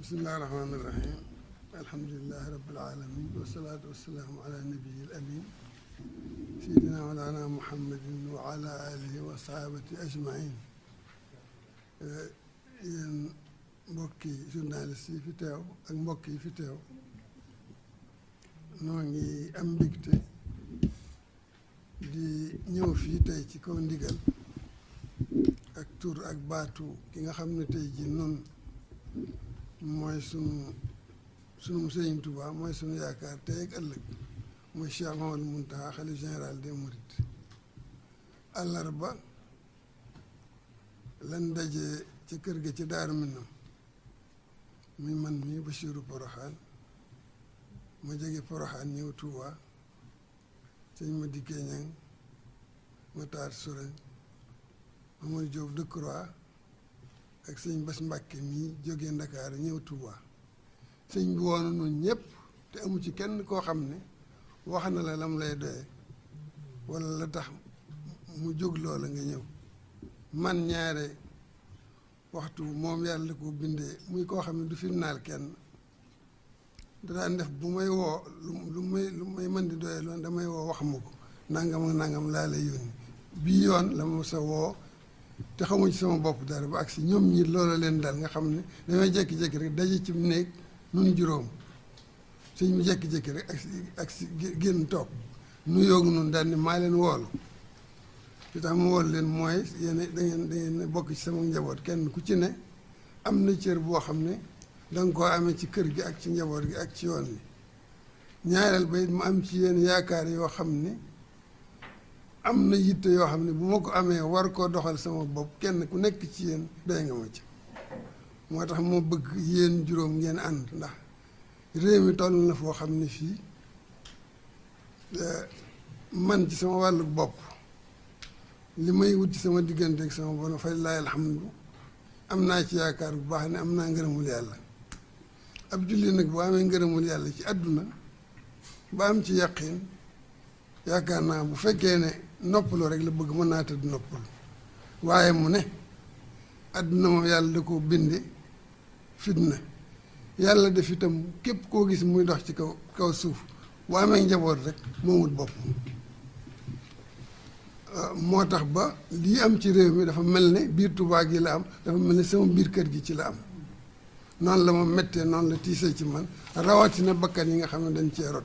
bismillahi rahmaani rahim alhamdulilahi rabbil alamin wasalaatu wasalaamu ala nabiyi al amin sayidina walana muhammadin wa ala alihi wa sahabati ajmain yéen mbokki journaliste yi fi teew ak mbokk yi fi teew noo ngi am mbégte di ñëw fii tey ci kaw ndigal ak tur ak baatu ki nga xam ne tey ji nun mooy sunu Sëriñ Tuubaa mooy sunu yaakaar tey ak ëllëg mooy Cheikh Mamadou Mountakha xalif général des Mourides àllarba lan daje ci kër ga ci Daaru Minam muy man mii Bachiru Poroxaan ma jóge Poroxaan ñëw Tuubaa sëñ ma dikkee ñang ma taar Surañ Mamadou Diop Decroix ak sëñ Bas Mbàkke mii jógee Ndakaaru ñëw Tuubaa sëñ bi woonu noonu ñëpp te amu ci kenn koo xam ne wax na la lam lay doye walla la tax mu jóg loola nga ñëw man ñaare waxtu moom yàlla ko bindee muy koo xam ne du firnaal kenn daan def bu may woo lu may mën di doye loolu damay woo wax ma ko nangam ak nangam laa lay yónni bii yoon la ma sa woo te xamu ci sama bopp dara ba agsi ñoom ñi loola leen dal nga xam ne damay jékki-jékki rek daje ci néeg nun juróom sëñ mu jékki-jékki rek ak si génn toog nu yoogu nun daal ni maa leen woolu li tax mu woolu leen mooy yéen da ngeen bokk ci sama njaboot kenn ku ci ne am na cër boo xam ne danga koo amee ci kër gi ak ci njaboot gi ak ci yoon wi ñaareel ba it mu am ci yéen yaakaar yoo xam ne am na yitte yoo xam ne bu ma ko amee war koo doxal sama bopp kenn ku nekk ci yéen doy nga ma ci moo tax moo bëgg yéen juróom ngeen ànd ndax réew mi toll na foo xam ne fii man ci sama wàllu bopp li may wut ci sama diggante ak sama borom fa lillaahi alhamdu am naa ci yaakaar bu baax ne am naa ngërëmul yàlla ab julli nag bu amee ngërëmul yàlla ci àdduna ba am ci yàqin yaakaar naa bu fekkee ne noppalu rek la bëgg mën naa tëdd noppalu waaye mu ne àdduna moom yàlla da koo binde fitna yàlla def itam képp koo gis muy dox ci kaw suuf bu amee njaboot rek moomut bopp moo tax ba lii am ci réew mi dafa mel ne biir Tuubaa gi la am dafa mel ne sama biir kër gi ci la am noonu la ma mettee noonu la tiisee ci man rawatina bakkan yi nga xam ne dañ cee rot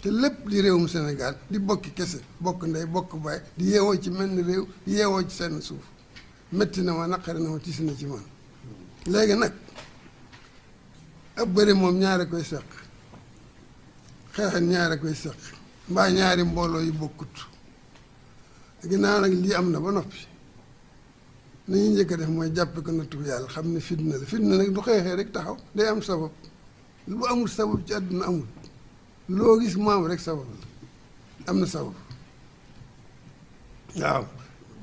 te lépp di réewum Sénégal di bokki kese bokk ndey bokk baay di yeewoo ci mel ni réew di yeewoo ci seen suuf metti na ma naqari na ma tiis na ci man léegi nag ab bëri moom ñaare koy seq xeexen ñaare koy seq mbaa ñaari mbooloo yu bokkut ginnaaw nag lii am na ba noppi nañu njëkk a def mooy jàppe ko nattu yàlla xam ne fitna la fitna nag du xeexee rek taxaw day am sabab lu amul sabab ci àdduna amul loo gis mu am rek sabab la am na sabab waaw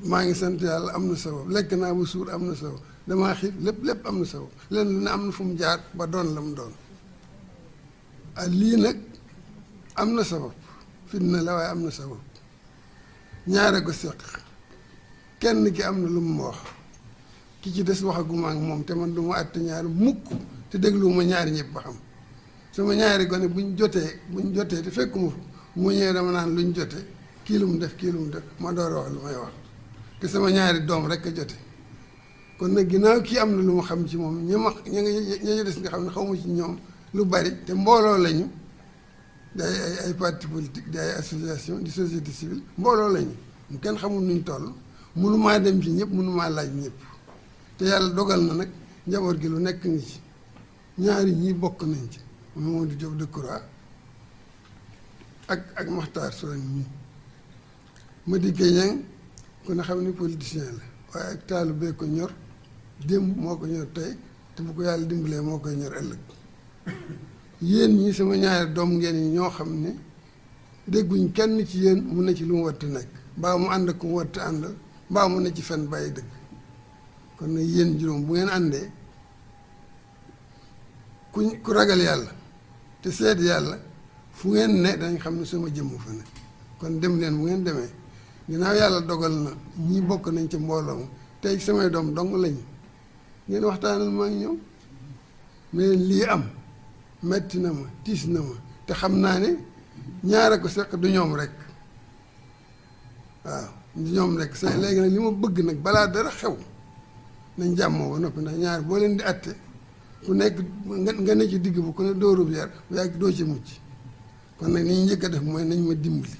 maa ngi sant yàlla am na sabab lekk naa ba suur am na sabab damaa xiif lépp am na sabab leen lu ne am na fu mu jaar ba doon la mu doon lii nag am na sabab fitna la waaye am na sabab ñaare ko seq kenn ki am na lu mu ma wax ki ci des waxaguma ak moom te man du ma àtte ñaari mukk te dégluwuma ñaari ñëpp ba xam sama ñaari gone buñ jotee te fekkuma fa mu ñëwee dama naan luñ jote kii lu mu def ma door a wax lu may wax te sama ñaari doom rek a jote kon nag ginnaaw kii am na lu ma xam ci moom ña des nga xam ne xawma ci ñoom lu bari te mbooloo lañu di ay parti politique di ay association di société civile mbooloo lañu mu kenn xamul nuñ toll mënumaa dem ci ñëpp mënumaa laaj ñëpp te yàlla dogal na nag njaboot gi lu nekk ngi ci ñaari ñii bokk nañ ci Mamadou Diop Decroix ak Makhtar Sourang mii ma dikkee ñang ku ne xam ne politicien la waaye ak taalu bee ko ñor démb moo ko ñor tey te bu ko yàlla dimbalee moo koy ñor ëllëg yéen ñi sama ñaari doom ngeen yi ñoo xam ne dégguñ kenn ci yéen mu ne ci lu mu watt nekk mbaa mu ànd ak ku mu watt àndal mbaa mu ne ci fen bàyyi dëgg kon nag yéen juróom bu ngeen àndee ku ragal yàlla te seet yàlla fu ngeen ne dañ xam ne sama jëmm fa ne kon dem leen bu ngeen demee ginnaaw yàlla dogal na ñii bokk nañ ci mbooloo tey samay doom dong lañu ngeen waxtaanal maa ngi ñoom mais lii am metti na ma tiis na ma te xam naa ne ñaara ko seq du ñoom rek waaw du ñoom rek sa léegi nag li ma bëgg nag balaa dara xew nañ jàmmoo ba noppi ndax ñaar boo leen di atte ku nekk nga ne ci digg bu ku ne dóorub yar bu yàgg doo ci mucc kon nag ni ñu njëkk a def mooy nañ ma dimbali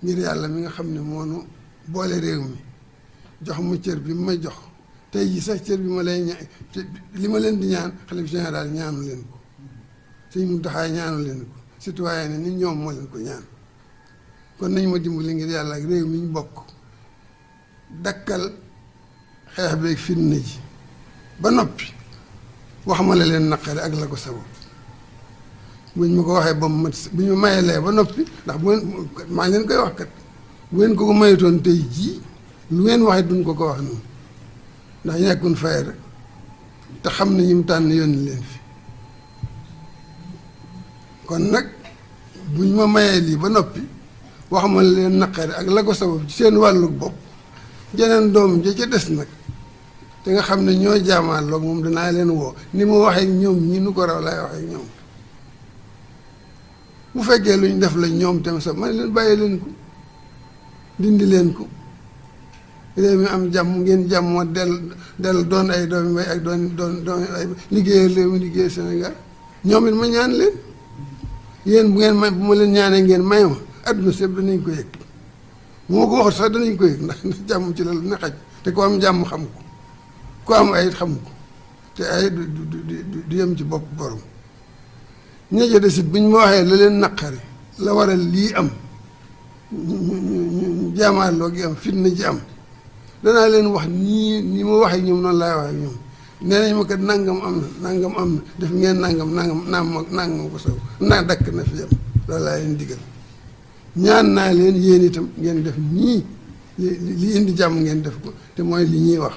ngir yàlla mi nga xam ne moonu boole réew mi jox ma cër bi ma jox tey jii sax cër bi ma lay ñaan li ma leen di ñaan xalifa général ñaanu leen ko Sëñ Muntaxa ñaanu leen ko citoyen ni ñoom moo leen ko ñaan kon nañ ma dimbali ngir yàlla ak réew mi ñu bokk dakkal xeex beeg fitna ji ba noppi wax ma la leen naqare ak la ko sabab buñ ma ko waxee ba mu mat bu ñu mayelee ba noppi ndax bu ngeen maa ngi leen koy wax kat bu ngeen ko mayetoon tey jii lu ngeen waxee duñ ko wax noonu ndax ñekkun fay rek te xam ne ñu mu tànn yónni leen fi kon nag buñ ma mayee lii ba noppi wax ma leen naqare ak la ko sabab ci seen wàllu bopp jeneen doom ja ca des nag te nga xam ne ñoo jaamaarloog moom danaa leen woo ni mu waxee ñoom ñi nu ko raw laay waxee ñoom bu fekkee lu ñu def la ñoom tam sax man leen bàyyi leen ko dindi leen ko réew mi am jàmm ngeen jàmmoo del doon ay doomi mbay ak doon ay liggéeyal réew mi liggéey Sénégal ñoom it ma ñaan leen yéen bu ngeen may bu ma leen ñaanee ngeen may ma adduna sépp danañ ko yëg bu ma ko waxut sax danañ ko yëg ndax jàmm ci la lu ne xaj te ku am jàmm xam ko ku am ay xam ko te ay du yem ci bopp borom ñeje de sit bu ñu ma waxee la leen naqari la waral lii am ñu jaamaarloo gi am fitna ji am danaa leen wax nii ma waxee ñoom noonu laay waxee ñoom nee nañ ma kat nangam am na def ngeen nangam ko saw naa dakk na fi am loolu laa leen digal ñaan naa leen yéen itam ngeen def nii li indi jàmm ngeen def ko te mooy li ñuy wax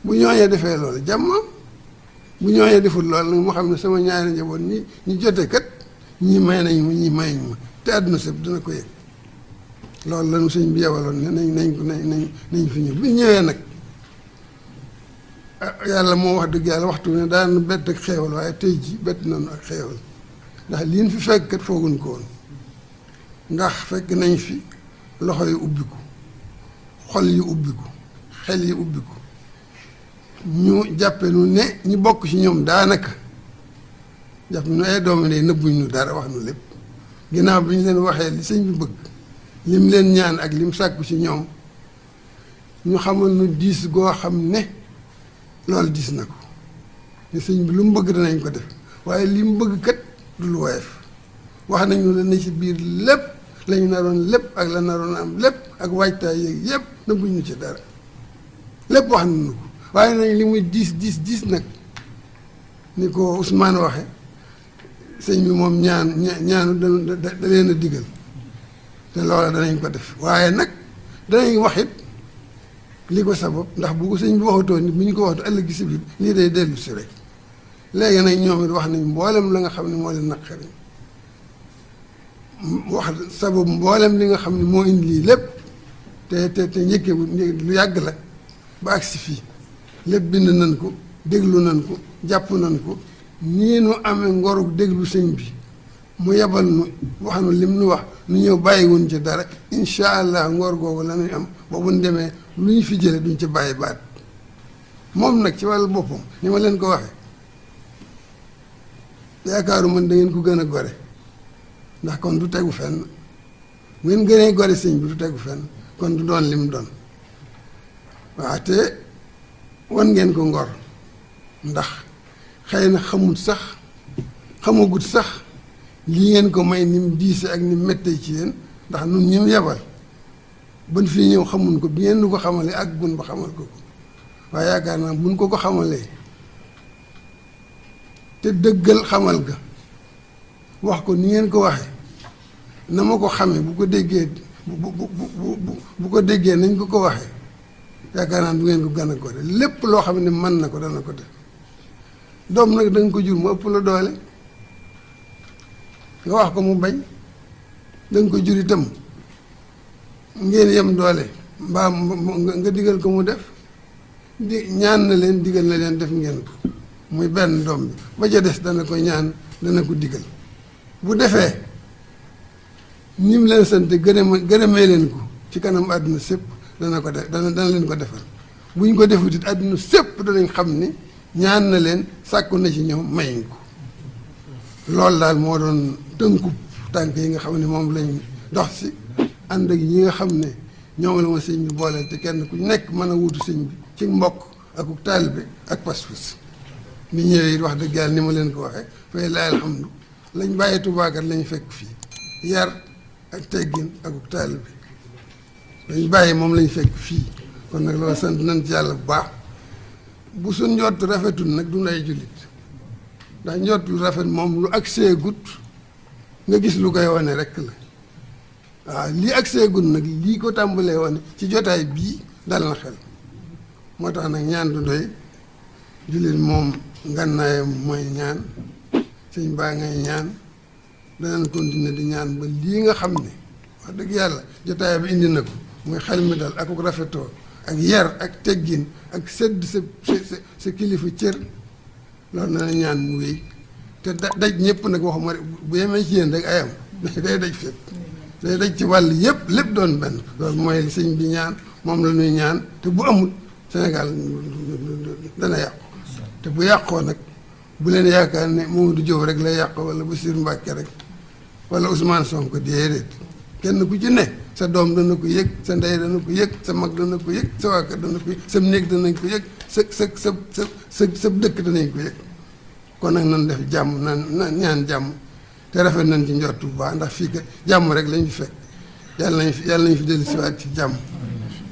bu ñooñee defee loolu jàmm bu ñooñee deful loolu nag moo xam ne sama ñaari njaboot ñi jote kat ñii may nañ ma ñii mayuñ ma te àdduna sëpp dina ko yëg loolu lañu sëñ bi yebaloon ne nañ fi ñëw bu ñëwee nag yàlla moo wax dëgg yàlla waxtu ne daan bett ak xeewal waaye tey ji bett nañu ak xeewal ndax liin fi fekk kat fooguñ ko woon ndax fekk nañ fi loxo yu ubbiku xol yu ubbiku xel yi ubbiku ñu jàppe nu ne ñu bokk ci ñoom daanaka jàpp nu ay doomi day nëbbuñ nu dara wax nu lépp ginnaaw bi ñu leen waxee li sëñ bi bëgg lim leen ñaan ak lim sàkku ci ñoom ñu xamal nu diis goo xam ne loolu diis na ko te sëñ bi lu mu bëgg danañ ko def waaye li mu bëgg kat du lu woyof wax nañu la ne ci biir lépp lañu naroon lépp ak la naroon am lépp ak waajtaay yeeg yépp nëbbuñ nu ci dara lépp wax nañu ko waaye nañ li muy diis nag ni ko Ousmane waxe sëñ bi moom ñaanu da leen a digal te loola danañ ko def waaye nag danañ waxit li ko sabab ndax bu ko sëñ bi waxutoon ni bu ñu ko waxtu ëllëg si biir lii day dellu si rek léegi nag ñoom it wax nañ mboolem la nga xam ne moo leen naqari wax sabab mboolem li nga xam ne moo indi lii lépp te njëkkee lu yàgg la ba agsi fii lépp bind nañ ko déglu nañ ko jàpp nañ ko nii nu amee ngoru déglu sëñ bi mu yebal nu wax nu lim nu wax nu ñëw bàyyiwuñ ci dara incha allah ngor googu la ñuy am ba bu ñu demee lu ñu fi jële duñ ci bàyyi baat moom nag ci wàllu boppam ni ma leen ko waxee yaakaaru man da ngeen ko gën a gore ndax kon du tegu fenn bu ngeen gënee gore sëñ bi du tegu fenn kon du doon lim doon waaw te wan ngeen ko ngor ndax xëy na xamagut sax lii ngeen ko may ni mu diise ak ni mu méttee ci yéen ndax nun ñi mu yebal ban fii ñëw xamun ko bi ngeen nu ko xamalee ak gun ba xamal ko waaye yaakaar naa buñ ko xamalee te dëggal xamal ga wax ko ni ngeen ko waxee na ma ko xamee bu ko déggee bu ko déggee nañ ko waxee yaakaar naa du ngeen ko gën a gore lépp loo xam ne mën na ko dana ko def doom nag da nga ko jur mu ëpp la doole nga wax ko mu bañ da nga ko jur itam ngeen yem doole mbaa nga digal ko mu def ñaan na leen digal na leen def ngeen ko muy benn doom bi ba ca des dana ko ñaan dana ko digal bu defee ni mu leen sant gërëmee leen ko ci kanam àdduna sépp dana ko def dana leen ko defal buñ ko defut it àdduna sépp danañ xam ni ñaan na leen sàkku na ci ñoom mayiñ ko loolu daal moo doon tënkub tànk yi nga xam ne moom lañ dox si ànd ak ñi nga xam ne ñoom la ma sëñ bi booleel te kenn ku nekk mën a wuutu sëñ bi ci mbokk ak taalibe ak pas-pas ni ñëwee it wax dëgg yàlla ni ma leen ko waxee fay laay alhamdu lañ bàyyi tubaakat lañ fekk fii yar ak teggin ak taalibe lañ bàyyi moom lañ fekk fii kon nag loolu sant nañ ci yàlla bu baax bu suñ njott rafetul nag du ay jullit ndax njott lu rafet moom lu ak seegut nga gis lu koy wane rek la waaw lii ak seegut nag lii ko tàmbalee wane ci jotaay bii dal na xel moo tax nag ñaan du doy jullit moom ngànnaayam mooy ñaan sëñ baa ngay ñaan danañ continuer di ñaan ba lii nga xam ne wax dëgg yàlla jotaay bi indi na ko muy xel mi dal ak rafetoo ak yar ak teggin ak sedd sa kilifa cër loolu na ñaan mu wéy te daj ñëpp nag waxuma rek bu yemee ci yéen rek ayam day daj fépp day daj ci wàll yëpp lépp doon benn loolu mooy li sëñ bi ñaan moom la ñuy ñaan te bu amul Sénégal dana yàqu te bu yàqoo nag bu leen yaakaar ne Mamadou Diop rek lay yàqoo wala Bassirou Mbacké rek wala Ousmane Sonko déedéet kenn ku ci ne sa doom dana ko yëg sa ndey dana ko yëg sa mag dana ko yëg sa waa kër dana ko yëg sa néeg danañ ko yëg sa dëkk danañ ko yëg kon nag nan def jàmm nan ñaan jàmm te rafet nañ ci njort bu baax ndax fii kat jàmm rek lañ fi fekk yàlla nañ fi dellu siwaat ci jàmm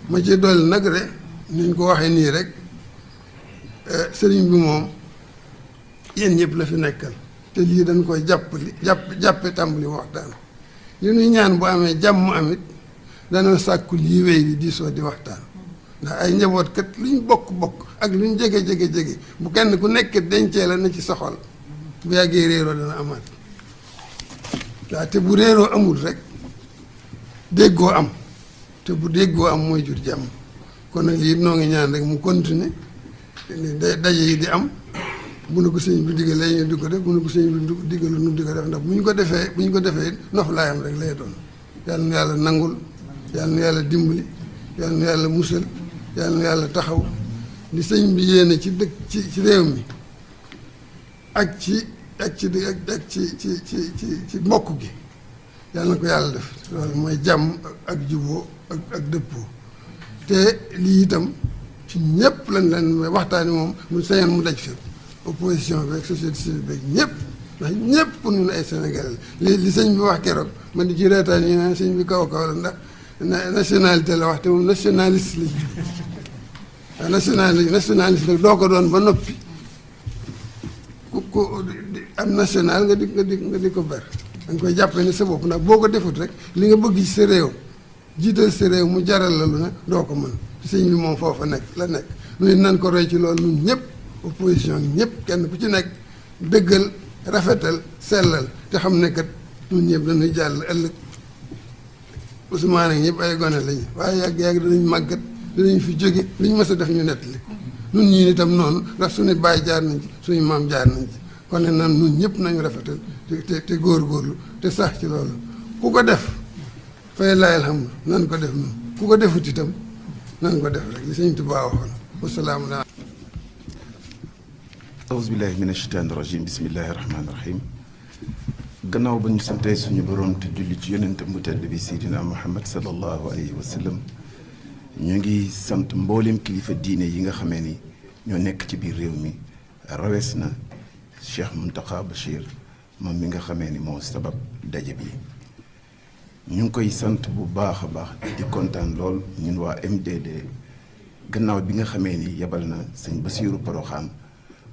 ma ci dolli nag rek niñ ko waxee nii rek sëriñ bi moom yéen ñëpp la fi nekkal te lii dañ koy jàppe tàmbali waxtaan li ñuy ñaan bu amee jàmm amit dana sàkku lii wéy di diisoo di waxtaan ndax ay njaboot kat luñ bokk ak luñ jege bu kenn ku nekk dencee la na ci soxal bu yàggee réeroo dana amaat waaw te bu réeroo amul rek déggoo am te bu déggoo am mooy jur jàmm kon nag lii noo ngi ñaan rek mu continuer daje yi di am bu nu ko sëñ bi digalee ñu di ko def bu nu ko sëñ bi digalu nu di ko def ndax bu ñu ko defee noflaayam rek lay doon yàlla na yàlla nangul yàlla na yàlla dimbali yàlla na yàlla musal yàlla na yàlla taxaw li sëñ bi yéene ci dëkk ci réew mi ak ci mbokk gi yàlla na ko yàlla def loolu mooy jàmm ak juboo ak dëppoo te lii itam ci ñëpp lañ leen waxtaani moom mu sañoon mu daj fépp opposition bi ak société civile bi ñëpp ndax ñëpp pour ñun ay Sénégalais li sëñ bi wax keroog man di ci reetaan yi naan sëñ bi kaw la ndax nationalité la wax te moom nationaliste la nationaliste nag doo ko doon ba noppi ku am national nga di ko ber da nga koy jàppee ne sa bopp ndax boo ko defut rek li nga bëgg ci sa réew jiital sa réew mu jaral la lu ne doo ko mën sëñ bi moom foofa la nekk nu nan ko roy ci loolu ñun ñëpp opposition ñëpp kenn ku ci nekk dëggal rafetal sellal te xam ne kat ñun ñëpp dañuy jàll ëllëg Ousmane ak ñëpp ay gone lañu waaye yàgg danañ màggat danañ fi jóge li ñu mës a def ñu nettali ko ñun ñii itam noonu ndax suñu baay jaar nañ ci suñu maam jaar nañ ci kon ne nan ñun ñëpp nañu rafetal te góorgóorlu te sax ci loolu ku ko def fay laayal xam nan ko def noonu ku ko defut itam nan ko def rek li sëñ Tuubaa waxoon wasalaamu aleykum. auzu billahi mina shaytaani rajim bismillahi rahmaani rahim gannaaw ba ñu santee suñu borom te julli ci yonentam bu tedd bi Seydina Muhammad sallallahu alayhi wa sallam ñu ngi sant mboolem kilifa diine yi nga xamee ni ñoo nekk ci biir réew mi rawes na Cheikh Mountakha Bachir moom mi nga xamee ni moo sabab daje bi ñu ngi koy sant bu baax a baax di kontaan lool ñun waa MDD gannaaw bi nga xamee ni yebal na sëñ Bassirou Porokhane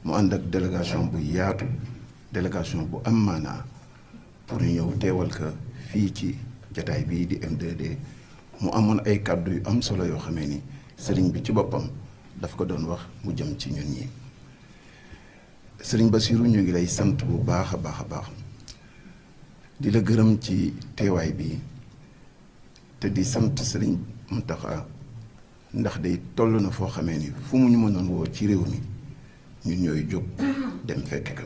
mu ànd ak délégation bu yaatu délégation bu am maanaa pour ñu ñëw teewal ko fii ci jataay bii di M2D mu amoon ay kàddu yu am solo yoo xamee ni sëriñ bi ci boppam daf ko doon wax mu jëm ci ñun ñi sëriñ Bassirou ñu ngi lay sant bu baax a baax a baax di la gërëm ci teewaay bi te di sant sëriñ Mountakha ndax day toll na foo xamee ni fu mu ñu mënoon woo ci réew mi ñun ñooy jóg dem fekk ka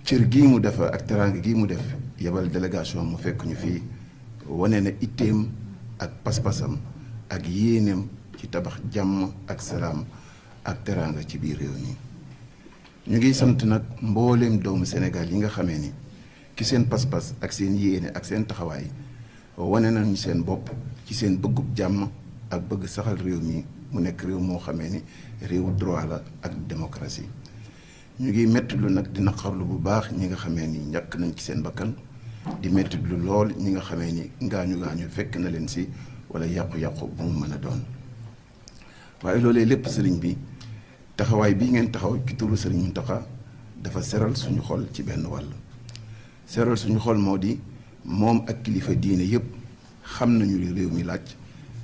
cër gii mu def ak teraanga gii mu def yebal délégation mu fekk ñu fii wane na itteem ak pas-pasam ak yéeneem ci tabax jàmm ak salaam ak teraanga ci biir réew mi. ñu ngi sant nag mbooleem doomu Sénégal yi nga xamee ni ci seen pas-pas ak seen yéene ak seen taxawaay wane nañu seen bopp ci seen bëggub jàmm ak bëgg saxal réew mi mu nekk réew moo xamee ni réewu droit la ak démocratie. ñu ngi mettitlu nag di naqarlu bu baax ñi nga xamee ni ñàkk nañ ci seen bakkan di mettitlu lool ñi nga xamee ni ngaañu fekk na leen si wala yàqu-yàqu bu mu mën a doon. waaye loolee lépp sëriñ bi taxawaay bii ngeen taxaw ci turu sëriñ Mountakha dafa seral suñu xol ci benn wàll. seral suñu xol moo di moom ak kilifa diine yépp xam nañu li réew mi laaj,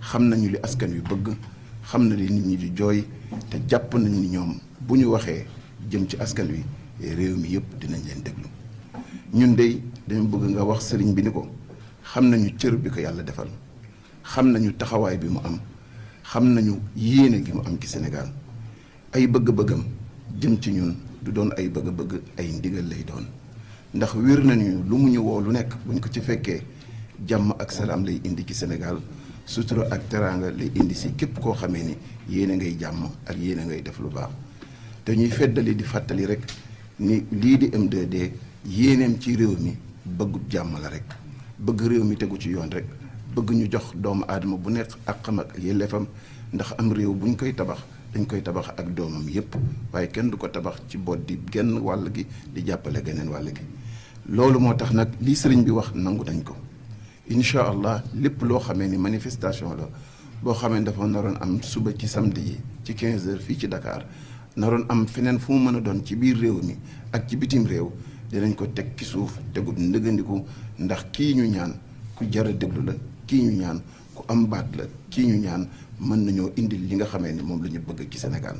xam nañu li askan wi bëgg, xam na li nit ñi di jooy, te jàpp nañu ni ñoom bu ñu waxee jëm ci askan wi réew mi yépp dinañ leen déglu. ñun dey dañu bëgg nga wax sëriñ bi ni ko xam nañu cër bi ko yàlla defal, xam nañu taxawaay bi mu am, xam nañu yéene gi mu am ci Sénégal. ay bëgg-bëggam jëm ci ñun du doon ay bëgg-bëgg, ay ndigal lay doon, ndax wér nañu lu mu ñu woo lu nekk buñ ko ci fekkee jàmm ak salaam lay indi ci Sénégal, sutura ak teraanga lay indi si képp koo xamee ni yéene ngay jàmm ak yéene ngay def lu baax. te ñuy feddali di fàttali rek ni lii di M2D yéeneem ci réew mi bëggub jàmm la rek, bëgg réew mi tegu ci yoon rek, bëgg ñu jox doomu aadama bu nekk ak xam ak yelleefam, ndax am réew buñ koy tabax dañ koy tabax ak doomam yépp, waaye kenn du ko tabax ci boot di genn wàll gi di jàppale geneen wàll gi. loolu moo tax nag lii sëriñ bi wax nangu nañ ko incha allah. lépp loo xamee ni manifestation la boo xamee ni dafa naroon am suba ci samedi yi ci 15 heures fii ci Dakar, naroon am feneen fu mu mën a doon ci biir réew mi ak ci bitim réew, dinañ ko teg ci suuf tegub ndëgëndiku, ndax kii ñu ñaan ku jar a déglu la, kii ñu ñaan ku am baat la, kii ñu ñaan mën nañoo indil li nga xamee ni moom la ñu bëgg ci Sénégal.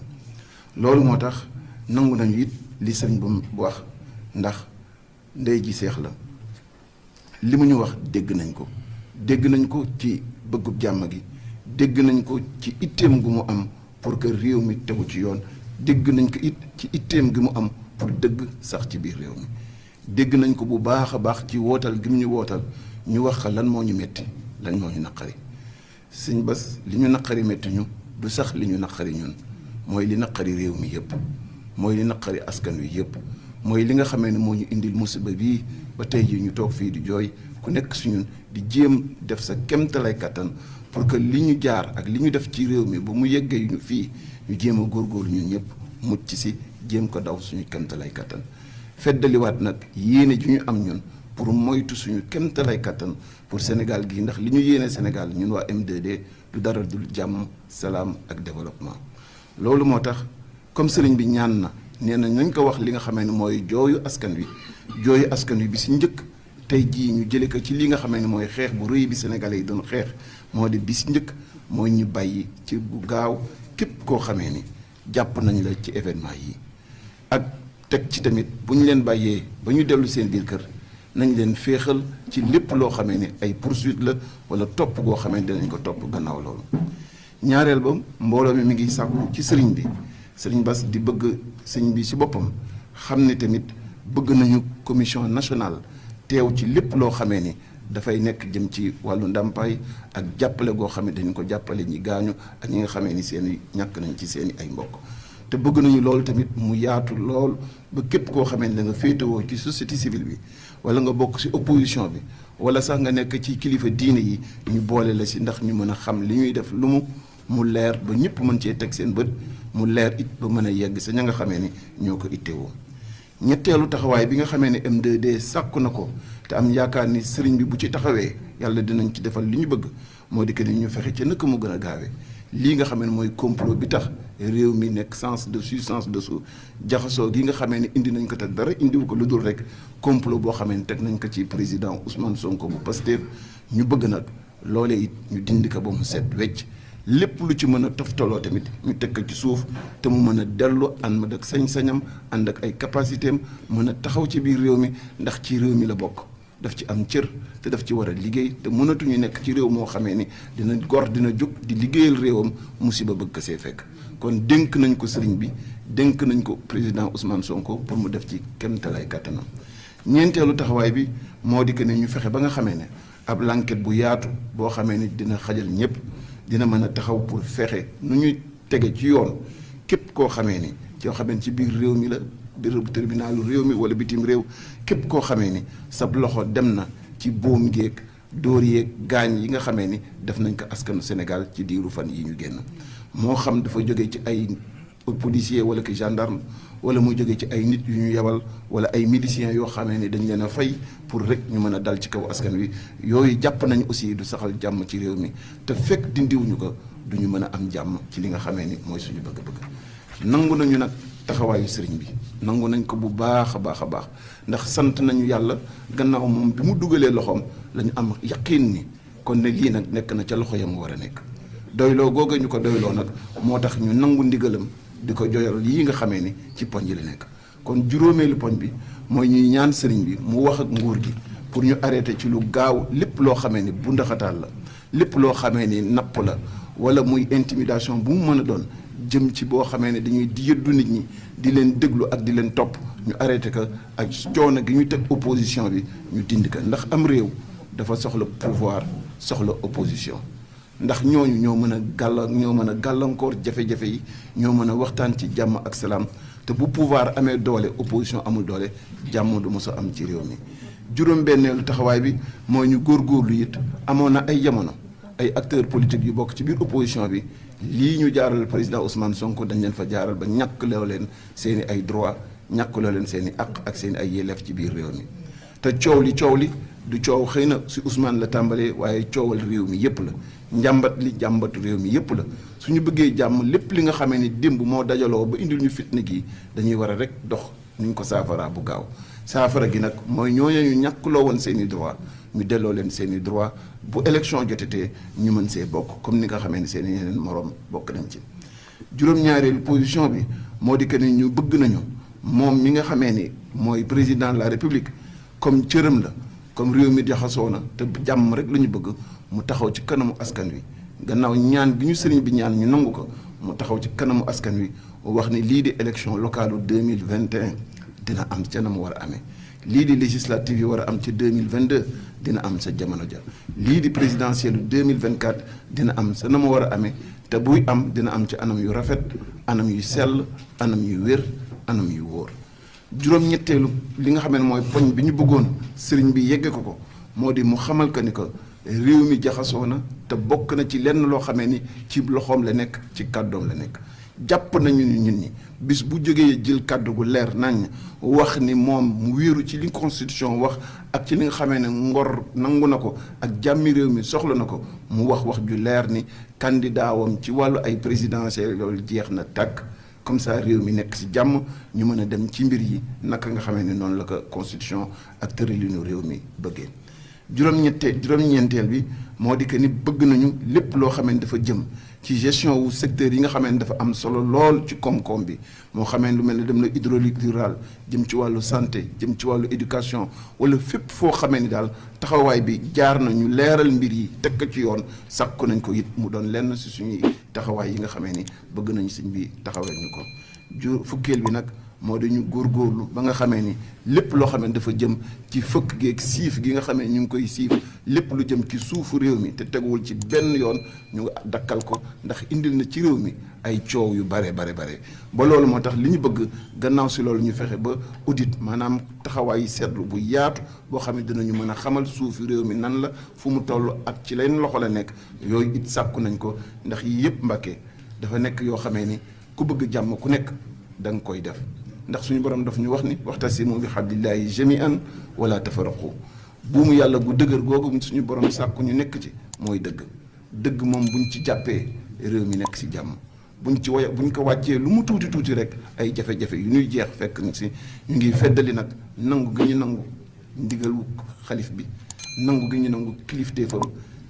loolu moo tax nangu nañu it li sëriñ bu wax, ndax ndey ji seex la. li mu ñu wax dégg nañ ko ci bëggub jàmm gi, dégg nañ ko ci itteem gu mu am pour que réew mi tegu ci yoon, dégg nañ ko it ci itteem gi mu am pour dëgg sax ci biir réew mi. dégg nañ ko bu baax a baax ci wootal gi mu ñu wootal ñu wax lan moo ñu metti, lan moo ñu naqari. sëñ Bass, li ñu naqari metti ñu du sax li ñu naqari ñun, mooy li naqari réew mi yëpp, mooy li naqari askan wi yëpp, mooy li nga xamee ne moo ñu indil musiba bii ba tey jii ñu toog fii di jooy, ku nekk si ñun di jéem def sa kemtalay kattan pour que li ñu jaar ak li ñu def ci réew mi ba mu yeggee ñu fii ñu jéem a góorgóorlu ñun ñëpp mucc si jéem ko daw suñu kemtalay kattan. feddaliwaat nag yéene ju ñu am ñun pour moytu suñu kemtalay kattan pour Sénégal gi, ndax li ñu yéene Sénégal ñun waa M2D du dara dul jàmm, salaam ak développement. loolu moo tax comme sëriñ bi ñaan na, nee na nañ ko wax li nga xamee ne mooy jooyu askan wi bi si njëkk tey jii ñu jële ko ci li nga xamee ne mooy xeex bu rëy bi Sénégalais yi doon xeex, moo di bi si njëkk mooy ñu bàyyi ci bu gaaw képp koo xamee ni jàpp nañ la ci événement yi, ak teg ci tamit bu ñu leen bàyyee ba ñu dellu seen biir kër nañ leen féexal ci lépp loo xamee ne ay poursuite la wala topp goo xamee ne dinañ ko topp gannaaw loolu. ñaareel ba mbooloo mi ngi sàkku ci sëriñ bi, sëriñ Bass di bëgg sëriñ bi si boppam xam ne tamit bëgg nañu commission nationale teew ci lépp loo xamee ni dafay nekk jëm ci wàllu ndàmpaay ak jàppale goo xam ne dañu ko jàppale ñi gaañu ak ñi nga xamee ni seen i ñàkk nañ ci seen i ay mbokk. te bëgg nañu loolu tamit mu yaatu lool ba képp koo xamee ni da nga féetewoo ci société civile bi wala nga bokk si opposition bi wala sax nga nekk ci kilifa diine yi ñu boole la si, ndax ñu mën a xam li ñuy def lu mu leer ba ñëpp mën cee teg seen bët, mu leer it ba mën a yegg sa ña nga xamee ni ñoo ko ittewoo. ñetteelu taxawaay bi nga xamee ne M2D sàkku na ko te am yaakaar ni sëriñ bi bu ci taxawee yàlla dinañ ci defal li ñu bëgg, moo di que ni ñu fexe ci naka mu gën a gaawee lii nga xamee ne mooy complot bi tax réew mi nekk sens dessus sens dessous, jaxasoo gi nga xamee ne indi nañ ko te dara indiwu ko lu dul rek complot boo xamee ne teg nañ ko ci président Ousmane Sonko bu Pastef. ñu bëgg nag loolee it ñu dindi ko ba mu set wecc, lépp lu ci mën a toftaloo tamit ñu teg ko ci suuf te mu mën a dellu ànd ak sañ-sañam, ànd ak ay capacité am, mën a taxaw ci biir réew mi, ndax ci réew mi la bokk, daf ci am cër te daf ci war a liggéey. te mënatuñu nekk ci réew moo xamee ni dina jóg di liggéeyal réewam musiba bëgg ko see fekk. kon dénk nañ ko sëriñ bi, dénk nañ ko président Ousmane Sonko pour mu def ci kéemtalaay kàttanam. ñeenteelu taxawaay bi moo di que ne ñu fexe ba nga xamee ne ab l'enquête bu yaatu boo xamee ni dina xajal ñëpp dina mën a taxaw pour fexe nu ñuy tege ci yoon képp koo xamee ni yoo xamee ci biir réew mi la biir tribunalu réew mi wala bitim réew képp koo xamee ni sab loxo dem na ci boom géeg dóor yeeg gaañ yi nga xamee ni def nañ ko askanu Sénégal ci diiru fan yi ñu génn moo xam dafa jóge ci ay policier wala ki gendarme wala mu jóge ci ay nit yu ñu yebal wala ay miliciens yoo xamee ni dañ leen a fay pour rek ñu mën a dal ci kaw askan wi yooyu jàpp nañ aussi du saxal jàmm ci réew mi te fekk dindiwuñu ko du ñu mën a am jàmm ci li nga xamee ni mooy suñu bëgg-bëgg. nangu nañu nag taxawaayu sëriñ bi nangu nañ ko bu baax a baax a baax ndax sant nañu yàlla gannaaw moom bi mu dugalee loxoom la ñu am yaqiin ni kon ne lii nag nekk na ca loxo yam war a nekk doyloo googa ñu ko doyloo nag moo tax ñu nangu ndigalam di ko joyal yii nga xamee ni ci poñ yi la nekk. kon juróomeelu poñ bi mooy ñuy ñaan sëriñ bi mu wax ak nguur gi pour ñu arrêté ci lu gaaw lépp loo xamee ni bu ndaxataal la lépp loo xamee ni napp la wala muy intimidation bu mu mën a doon jëm ci boo xamee ne dañuy di yëddu nit ñi di leen déglu ak di leen topp ñu arrêté ko ak coono gi ñu teg opposition bi ñu dindi ko ndax am réew dafa soxla pouvoir soxla opposition ndax ñooñu ñoo mën a gàllankoor jafe-jafe yi ñoo mën a waxtaan ci jàmm ak salaam te bu pouvoir amee doole opposition amul doole jàmm du mos a am ci réew mi. juróom-benneelu taxawaay bi mooy ñu góorgóorlu it amoon na ay jamono ay acteurs politiques yu bokk ci biir opposition bi lii ñu jaaral président Ousmane Sonko dañ leen fa jaaral ba ñàkk loo leen seen i ay droit ñàkk loo leen seen i àq ak seen i ay yelleef ci biir réew mi te coow li du coow xëy na si Ousmane la tàmbalee waaye coowal réew mi yépp la jàmbatu réew mi yépp la suñu bëggee jàmm lépp li nga xamee ni démb moo dajaloo ba indil ñu fitna gi dañuy war a rek dox ni ñu ko saafara bu gaaw saafara gi nag mooy ñooñu ñu ñàkkloo woon seen i droit ñu delloo leen seen i droit bu élection jotetee ñu mën see bokk comme ni nga xamee ni seen i yeneen moroom bokk nañ ci. juróom-ñaareelu position bi moo di que ni ñu bëgg nañu moom mi nga xamee ni mooy président de la république comme cëram la comme réew mi jaxasoo na te jàmm rek la ñu bëgg mu taxaw ci kanamu askan wi gannaaw ñaan bi ñu sëriñ bi ñaan ñu nangu ko mu taxaw ci kanamu askan wi wax ni lii di élection locale 2021 dina am ca na mu war a amee lii di législative yi war a am ci 2022 dina am sa jamono ja lii di présidentielle 2024 dina am sa na mu war a amee te buy am dina am ci anam yu rafet anam yu sell anam yu wér anam yu wóor. juróom-ñetteelu li nga xam ne mooy poñ bi ñu bëggoon sëriñ bi yegge ko moo di mu xamal ko ni ko réew mi jaxasoo na te bokk na ci lenn loo xamee ni ci loxoom la nekk ci kàddoom la nekk jàpp nañu ni ñun ñi bis bu jógee jël kàddu gu leer nañ wax ni moom mu wéeru ci li constitution wax ak ci li nga xamee ne ngor nangu na ko ak jàmmi réew mi soxla na ko mu wax ju leer ni candidat wam ci wàllu ay présidentielles loolu jeex na tàkk comme ça réew mi nekk ci jàmm ñu mën a dem ci mbir yi naka nga xamee ne noonu la ko constitution ak tëralinu réew mi bëggee. juróom-ñeenteel bi moo di que ni bëgg nañu lépp loo xamee ne dafa jëm ci gestion wu secteur yi nga xamee ne dafa am solo lool ci koom-koom bi moo xamee lu mel ne dem na hydraulique rural jëm ci wàllu santé jëm ci wàllu éducation wala fépp foo xamee ni daal taxawaay bi jaar nañu leeral mbir yi teg ko ci yoon sàkku nañ ko it mu doon lenn si suñuy taxawaay yi nga xamee ni bëgg nañu sëñ bi taxawee ñu ko. fukkeel bi nag moo dañu góorgóorlu ba nga xamee ni lépp loo xamee dafa jëm ci fëkk geeg siif gi nga xamee ñu ngi koy siif lépp lu jëm ci suufu réew mi te teguwul ci benn yoon ñu dakkal ko ndax indil na ci réew mi ay coow yu bare ba loolu moo tax li ñu bëgg gannaaw si loolu ñu fexe ba audit maanaam taxawaayu seetlu bu yaatu boo xam ne dinañu mën a xamal suufu réew mi nan la fu mu toll ak ci leen loxo la nekk yooyu it sàkku nañ ko ndax yii yëpp Mbàkke dafa nekk yoo xamee ni ku bëgg jàmm ku nekk da nga koy def ndax suñu borom daf ñu wax ni waxtasimu bi hablillahi jami'an wala tafarraqu buumu yàlla gu dëgër googu suñu borom sàkku ñu nekk ci mooy dëgg moom buñ ci jàppee réew mi nekk ci jàmm buñ ko wàccee lu mu tuuti rek ay jafe-jafe yu ñuy jeex fekk ni si ñu ngi feddali nag nangu gi ñu nangu ndigalu xalif bi nangu gi ñu nangu kilifteefam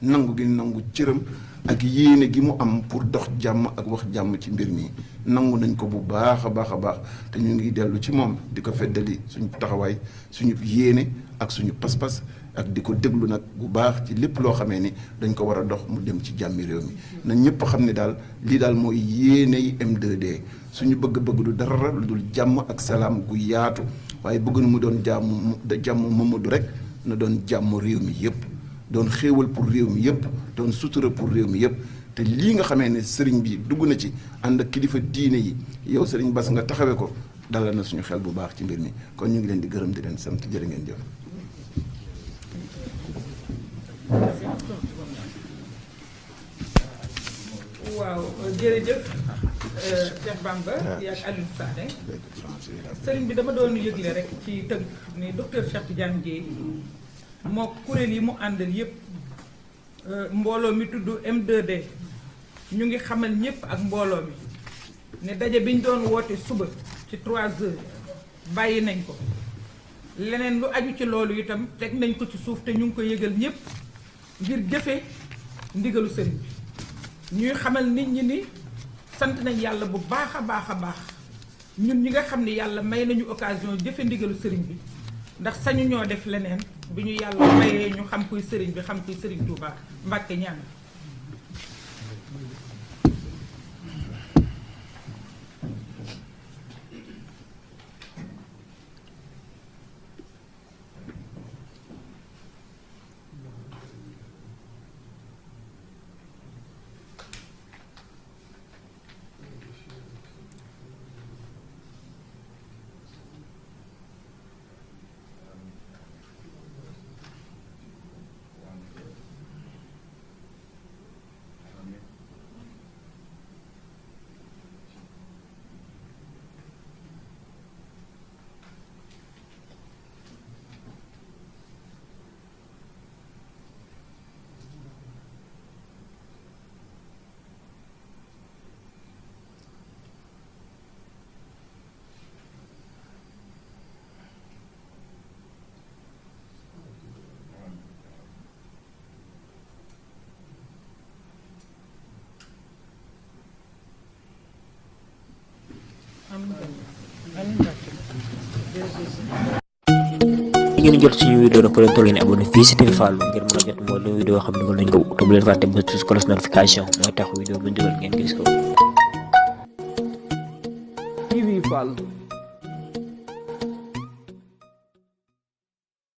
nangu gi ñu nangu cëram ak yéene gi mu am pour dox jàmm ak wax jàmm ci mbir mi nangu nañ ko bu baax a baax te ñu ngi dellu ci moom di ko feddali suñu taxawaay suñu yéene ak suñu pas-pas ak di ko déglu nag bu baax ci lépp loo xamee ni dañ ko war a dox mu dem ci jàmmi réew mi na ñëpp xam ne daal lii daal mooy yéeney M2D suñu bëgg-bëgg du dara lu dul jàmm ak salaam gu yaatu waaye bëgg na mu doon jàmm Mamadou rek na doon jàmm réew mi yëpp doon xéewal pour réew mi yëpp doon sutura pour réew mi yëpp te lii nga xamee ne sëriñ bi dugg na ci ànd ak kilifa diine yi yow sëriñ Bass nga taxawee ko dalal na suñu xel bu baax ci mbir mi kon ñu ngi leen di gërëm di leen sant jërë ngeen jëf. waaw jërëjëf Cheikh Bamba ak Aliou Sané sëriñ bi dama doon yëgle rek ci tënk ni docteur Cheikh Tidiane Dièye moo kuréel yi mu àndal yépp mbooloo mi tudd M2D ñu ngi xamal ñëpp ak mbooloo mi ne daje bi ñu doon woote suba ci 3 heures bàyyi nañ ko leneen lu aju ci loolu itam teg nañ ko ci suuf te ñu ngi ko yëgal ñëpp ngir jëfe ndigalu sëriñ bi ñuy xamal nit ñi ni sant nañ yàlla bu baax a baax a baax ñun ñi nga xam ni yàlla may nañu occasion jëfe ndigalu sëriñ bi ndax sañu ñoo def leneen bi ñu yàlla mayee ñu xam kuy sëriñ bi xam kuy sëriñ Touba Mbàkke ñaan ngeen jot suñu vidéo nag ko leen toll ngeen abonné fii ci TV Fallou ngir mën a jot moo leen vidéo xam ne ko lañ ko te bu leen fàtte ba sus cloche notification mooy tax vidéo bu ñu dugal ngeen gis ko TV Fallou